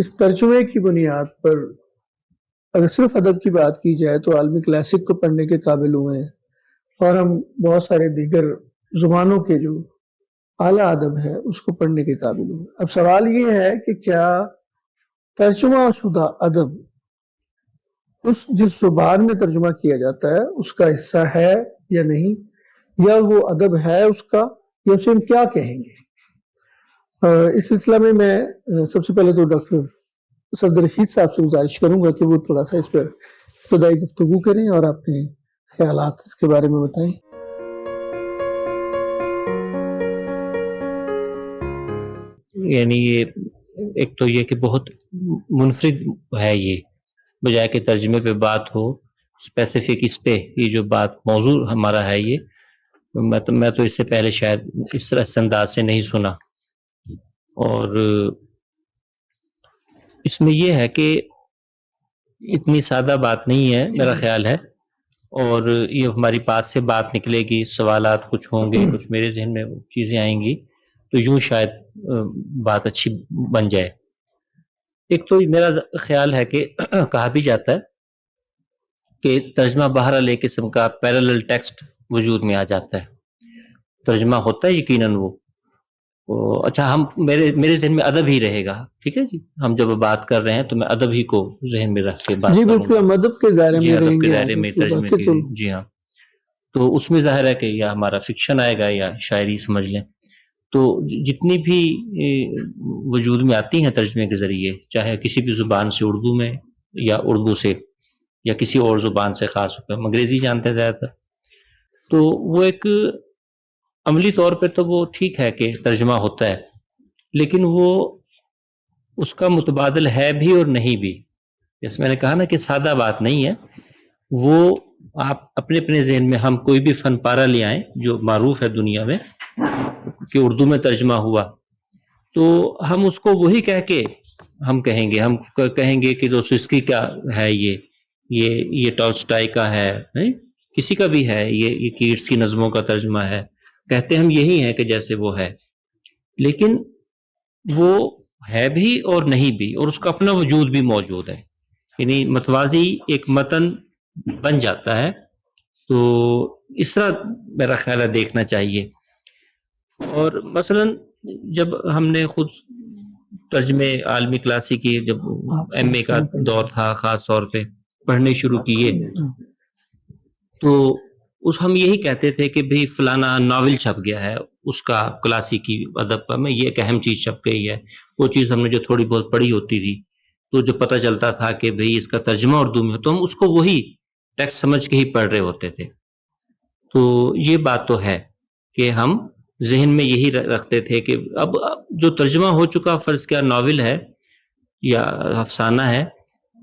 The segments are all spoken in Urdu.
اس ترجمے کی بنیاد پر اگر صرف ادب کی بات کی جائے تو عالمی کلاسک کو پڑھنے کے قابل ہوئے ہیں، اور ہم بہت سارے دیگر زبانوں کے جو اعلیٰ ادب ہے اس کو پڑھنے کے قابل ہوئے۔ اب سوال یہ ہے کہ کیا ترجمہ شدہ ادب جس زبان میں ترجمہ کیا جاتا ہے اس کا حصہ ہے یا نہیں، یا وہ ادب ہے اس کا، یا اسے ہم کیا کہیں گے؟ اس سلسلہ میں سب سے پہلے تو ڈاکٹر صفدر رشید صاحب سے گزارش کروں گا کہ وہ تھوڑا سا اس پر ابتدائی گفتگو کریں اور اپنے خیالات اس کے بارے میں بتائیں۔ یعنی یہ ایک تو یہ کہ بہت منفرد ہے، یہ بجائے کہ ترجمے پہ بات ہو اسپیسیفک اس پہ، یہ جو بات موضوع ہمارا ہے یہ میں تو اس سے پہلے شاید اس طرح اس انداز سے نہیں سنا، اور اس میں یہ ہے کہ اتنی سادہ بات نہیں ہے میرا خیال ہے، اور یہ ہماری پاس سے بات نکلے گی، سوالات کچھ ہوں گے، کچھ میرے ذہن میں چیزیں آئیں گی تو یوں شاید بات اچھی بن جائے۔ ایک تو میرا خیال ہے کہ کہا بھی جاتا ہے کہ ترجمہ بہرحال ایک قسم کا پیرالل ٹیکسٹ وجود میں آ جاتا ہے، ترجمہ ہوتا ہے یقیناً وہ اچھا ہم میرے ذہن میں ادب ہی رہے گا، ٹھیک ہے جی، ہم جب بات کر رہے ہیں تو میں ادب ہی کو ذہن میں رکھ کے بات جی کروں بالکل، گا، ہم ادب کے دائرے جی میں ادب رہیں کے گے، دائرے میں ترجمے کے، جی ہاں، تو اس میں ظاہر ہے کہ یا ہمارا فکشن آئے گا یا شاعری سمجھ لیں، تو جتنی بھی وجود میں آتی ہیں ترجمے کے ذریعے، چاہے کسی بھی زبان سے اردو میں یا اردو سے یا کسی اور زبان سے، خاص طور پہ انگریزی جانتے ہیں زیادہ تر، تو وہ ایک عملی طور پہ تو وہ ٹھیک ہے کہ ترجمہ ہوتا ہے، لیکن وہ اس کا متبادل ہے بھی اور نہیں بھی، جیسے میں نے کہا نا کہ سادہ بات نہیں ہے وہ۔ آپ اپنے اپنے ذہن میں ہم کوئی بھی فن پارہ لے آئیں جو معروف ہے دنیا میں کہ اردو میں ترجمہ ہوا، تو ہم اس کو وہی کہہ کے ہم کہیں گے کہ دوستویفسکی کا ہے، یہ ٹالسٹائی کا ہے، کسی کا بھی ہے، یہ کیٹس کی نظموں کا ترجمہ ہے، کہتے ہم یہی ہیں کہ جیسے وہ ہے، لیکن وہ ہے بھی اور نہیں بھی، اور اس کا اپنا وجود بھی موجود ہے، یعنی متوازی ایک متن بن جاتا ہے۔ تو اس طرح میرا خیال ہے دیکھنا چاہیے۔ اور مثلا جب ہم نے خود ترجمے عالمی کلاسک کی جب ایم اے کا دور تھا خاص طور پہ پڑھنے شروع کیے، تو ہم یہی کہتے تھے کہ بھئی فلانا ناول چھپ گیا ہے، اس کا کلاسیکی ادب میں یہ ایک اہم چیز چھپ گئی ہے، وہ چیز ہم نے جو تھوڑی بہت پڑھی ہوتی تھی تو جو پتہ چلتا تھا کہ بھئی اس کا ترجمہ اردو میں ہو تو ہم اس کو وہی ٹیکسٹ سمجھ کے ہی پڑھ رہے ہوتے تھے۔ تو یہ بات تو ہے کہ ہم ذہن میں یہی رکھتے تھے کہ اب جو ترجمہ ہو چکا فرض کیا ناول ہے یا افسانہ ہے،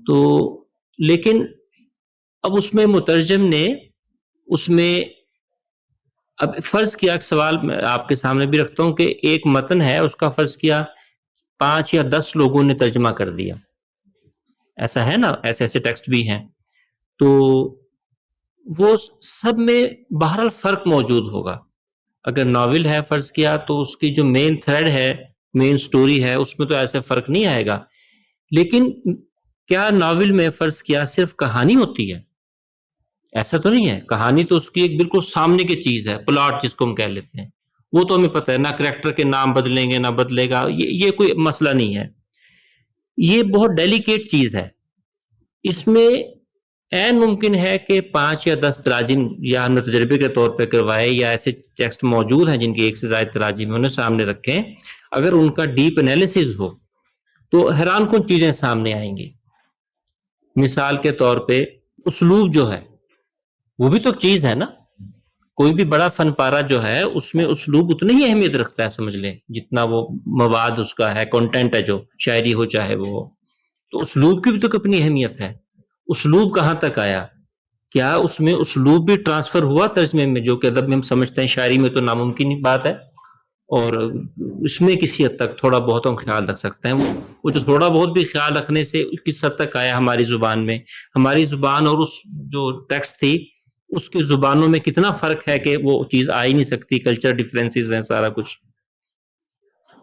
تو لیکن اب اس میں مترجم نے اس میں اب فرض کیا، ایک سوال میں آپ کے سامنے بھی رکھتا ہوں کہ ایک متن ہے، اس کا فرض کیا 5 یا 10 لوگوں نے ترجمہ کر دیا، ایسا ہے نا، ایسے ٹیکسٹ بھی ہیں، تو وہ سب میں بہرحال فرق موجود ہوگا۔ اگر ناول ہے فرض کیا تو اس کی جو مین تھریڈ ہے، مین سٹوری ہے، اس میں تو ایسے فرق نہیں آئے گا، لیکن کیا ناول میں فرض کیا صرف کہانی ہوتی ہے؟ ایسا تو نہیں ہے، کہانی تو اس کی ایک بالکل سامنے کی چیز ہے، پلاٹ جس کو ہم کہہ لیتے ہیں، وہ تو ہمیں پتہ ہے، نہ کریکٹر کے نام بدلیں گے نہ بدلے گا، یہ کوئی مسئلہ نہیں ہے، یہ بہت ڈیلیکیٹ چیز ہے، اس میں این ممکن ہے کہ 5 یا 10 تراجم یا ہم نے تجربے کے طور پہ کروائے یا ایسے ٹیکسٹ موجود ہیں جن کی ایک سے زائد تراجم انہیں سامنے رکھیں، اگر ان کا ڈیپ انالیسز ہو تو حیران کن چیزیں سامنے آئیں گی۔ مثال کے طور پہ اسلوب جو ہے وہ بھی تو چیز ہے نا، کوئی بھی بڑا فن پارہ جو ہے اس میں اسلوب اتنی ہی اہمیت رکھتا ہے سمجھ لیں جتنا وہ مواد اس کا ہے، کنٹینٹ ہے، جو شاعری ہو چاہے وہ ہو، تو اسلوب کی بھی تو اپنی اہمیت ہے۔ اسلوب کہاں تک آیا؟ کیا اس میں اسلوب بھی ٹرانسفر ہوا ترجمے میں، جو کہ ادب میں ہم سمجھتے ہیں شاعری میں تو ناممکن ہی بات ہے، اور اس میں کسی حد تک تھوڑا بہت ہم خیال رکھ سکتے ہیں، وہ جو تھوڑا بہت بھی خیال رکھنے سے کس حد تک آیا ہماری زبان میں، ہماری زبان اور اس جو ٹیکسٹ تھی اس کی زبانوں میں کتنا فرق ہے کہ وہ چیز آ ہی نہیں سکتی، کلچر ڈیفرنسز ہیں سارا کچھ۔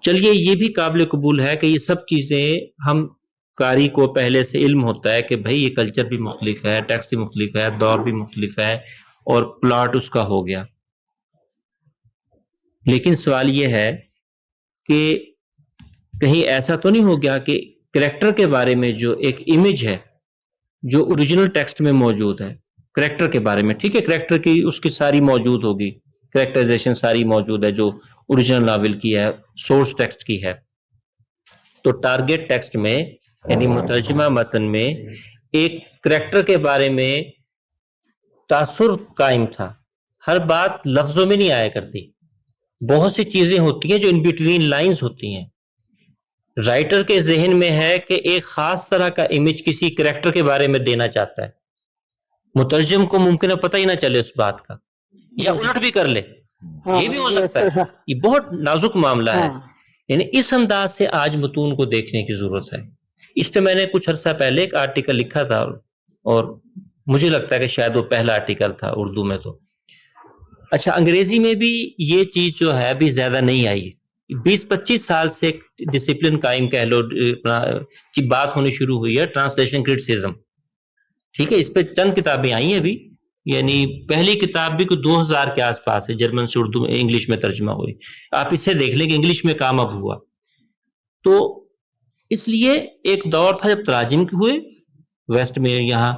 چلیے یہ بھی قابل قبول ہے کہ یہ سب چیزیں ہم قاری کو پہلے سے علم ہوتا ہے کہ بھائی یہ کلچر بھی مختلف ہے، ٹیکسٹ بھی مختلف ہے، دور بھی مختلف ہے اور پلاٹ اس کا ہو گیا. لیکن سوال یہ ہے کہ کہیں ایسا تو نہیں ہو گیا کہ کریکٹر کے بارے میں جو ایک امیج ہے جو اوریجنل ٹیکسٹ میں موجود ہے کریکٹر کے بارے میں، ٹھیک ہے کریکٹر کی اس کی ساری موجود ہوگی، کریکٹرائزیشن ساری موجود ہے جو اوریجنل ناول کی ہے، سورس ٹیکسٹ کی ہے. تو ٹارگٹ ٹیکسٹ میں یعنی مترجمہ متن میں ایک کریکٹر کے بارے میں تاثر قائم تھا. ہر بات لفظوں میں نہیں آیا کرتی، بہت سی چیزیں ہوتی ہیں جو ان بٹوین لائنز ہوتی ہیں. رائٹر کے ذہن میں ہے کہ ایک خاص طرح کا امیج کسی کریکٹر کے بارے میں دینا چاہتا ہے، مترجم کو ممکن ہے پتہ ہی نہ چلے اس بات کا، یا الٹ بھی کر لے، یہ بھی ہو سکتا ہے. یہ بہت نازک معاملہ ہے. یعنی اس انداز سے آج متون کو دیکھنے کی ضرورت ہے. اس پہ میں نے کچھ عرصہ پہلے ایک آرٹیکل لکھا تھا اور مجھے لگتا ہے کہ شاید وہ پہلا آرٹیکل تھا اردو میں. تو اچھا انگریزی میں بھی یہ چیز جو ہے ابھی زیادہ نہیں آئی. 20-25 سال سے ڈسپلن قائم کہہ لو کی بات ہونی شروع ہوئی ہے، ٹرانسلیشن کرٹیسزم. ٹھیک ہے، اس پہ چند کتابیں آئی ہیں ابھی، یعنی پہلی کتاب بھی کوئی 2000 کے آس پاس ہے، جرمن سے اردو میں انگلش میں ترجمہ ہوئی. آپ اسے دیکھ لیں کہ انگلش میں کام اب ہوا. تو اس لیے ایک دور تھا جب تراجم ہوئے ویسٹ میں یہاں.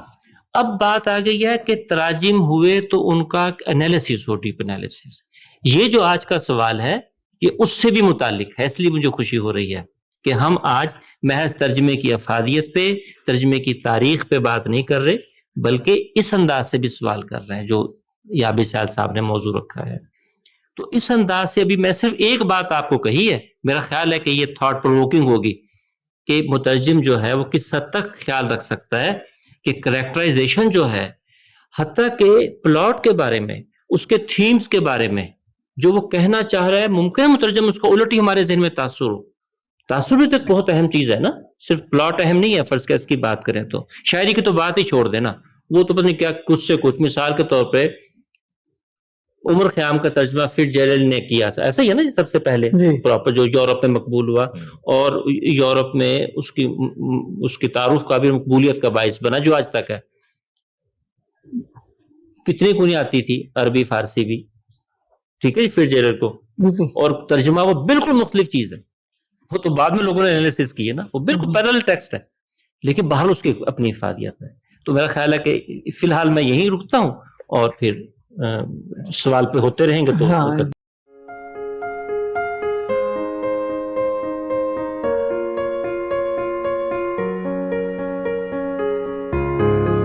اب بات آ گئی ہے کہ تراجم ہوئے تو ان کا انالیسس ہو، ڈیپ انالیسس. یہ جو آج کا سوال ہے یہ اس سے بھی متعلق ہے، اس لیے مجھے خوشی ہو رہی ہے کہ ہم آج محض ترجمے کی افادیت پہ، ترجمے کی تاریخ پہ بات نہیں کر رہے، بلکہ اس انداز سے بھی سوال کر رہے ہیں جو یابی سیال صاحب نے موضوع رکھا ہے. تو اس انداز سے ابھی میں صرف ایک بات آپ کو کہی ہے، میرا خیال ہے کہ یہ تھاٹ پرووکنگ ہوگی کہ مترجم جو ہے وہ کس حد تک خیال رکھ سکتا ہے کہ کریکٹرائزیشن جو ہے حتیٰ کہ پلاٹ کے بارے میں، اس کے تھیمز کے بارے میں جو وہ کہنا چاہ رہا ہے، ممکن ہے مترجم اس کو الٹ ہی ہمارے ذہن میں تاثر ہو. تاثر بھی تو ایک بہت اہم چیز ہے نا، صرف پلاٹ اہم نہیں ہے. فرض کر اس کی بات کریں تو شاعری کی تو بات ہی چھوڑ دینا، وہ تو پتہ نہیں کیا کچھ سے کچھ. مثال کے طور پہ عمر خیام کا ترجمہ فٹز جیرلڈ نے کیا، ایسا ہی ہے نا جی، سب سے پہلے پراپر جو یورپ میں مقبول ہوا اور یورپ میں اس کی تعارف کا بھی مقبولیت کا باعث بنا جو آج تک ہے. کتنی کنی آتی تھی عربی فارسی بھی، ٹھیک ہے جی، فٹز جیرلڈ کو، اور ترجمہ وہ بالکل مختلف چیز ہے. وہ تو بعد میں لوگوں نے انالیسس کی ہے نا، وہ بالکل پیرلل ٹیکسٹ ہے لیکن باہر اس کی اپنی افادیت ہے. تو میرا خیال ہے کہ فی الحال میں یہیں رکتا ہوں اور پھر سوال پہ ہوتے رہیں گے تو